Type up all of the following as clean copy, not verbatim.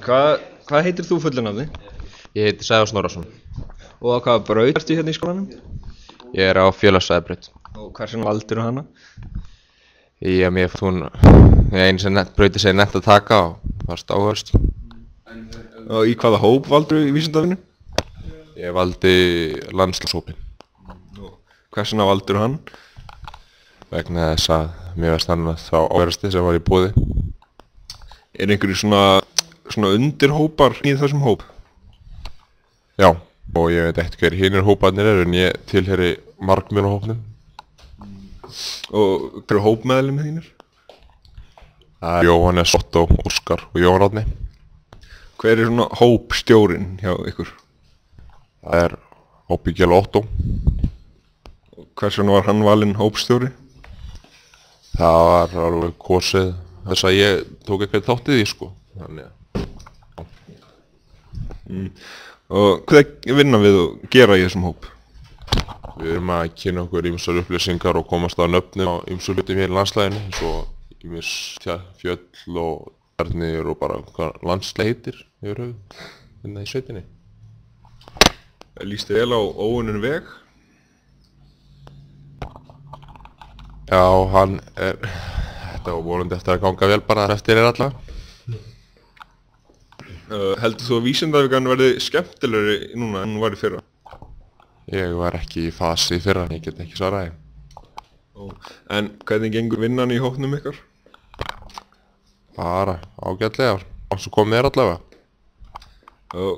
Hvað heitir þú fullu nafni? Ég heiti Sævar Snorrason. Og á hvaða braut ertu hérna í skólanum? Ég er á félagsfræðibraut. Og hversu valdirðu hana? Mér fannst hún einu sem brautin segir nett að taka og varst áhörst. Og í hvaða hóp valdirðu í vísindafinu? Ég valdi landslagshópinn Hversuna valdirðu hann? vegna þess að mér varst hann þá áhverjasti sem var í boði. Er einhverju svona undirhópar í þessum hóp? Já, og ég veit ekkert hver hinir hóparnir eru en ég tilheyri margmjölahópnum. Og hver er hópmeðlimir þínir? Það er Jóhannes, Otto, Óskar og Jón Árni. Hver er svona hópstjórinn hjá ykkur? Það er Hópíkjala Otto. Og hversuna var hann valinn hópstjóri? Það var alveg kosið þess að ég tók eitthvað þátt í því sko. Þannig að Og hvað vinna við að gera í þessum hóp? við erum að kynna okkur ýmsar upplýsingar og komast að nöfnum á ýmsum hlutum hér í landslæginu eins og ýmis fjöll og tjarnir og bara hvað landslæg heitir yfir höfuð hérna í sveitinni. Lýst þið vel á óunninn veg? Já, hann er þetta var vonandi eftir að ganga vel bara eftir alla. Heldur þú að vísindavíkan verði skemmtilegri núna en hún var í fyrra? Ég var ekki í fasi í fyrra, ég get ekki svaraði. En hvernig gengur vinnan í hópnum ykkar? Bara ágætlega, og svo kom mér allavega.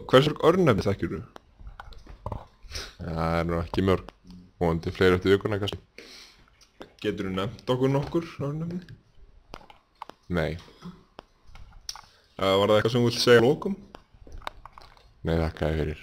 Hvers örnefni þekkir þú? Það er nú ekki mörg, vonandi fleiri eftir vikuna kannski. Getur þú nefnt okkur nokkur örnefni? Nei, Var það eitthvað sem þú vilt segja að lokum? nei þakka þér fyrir.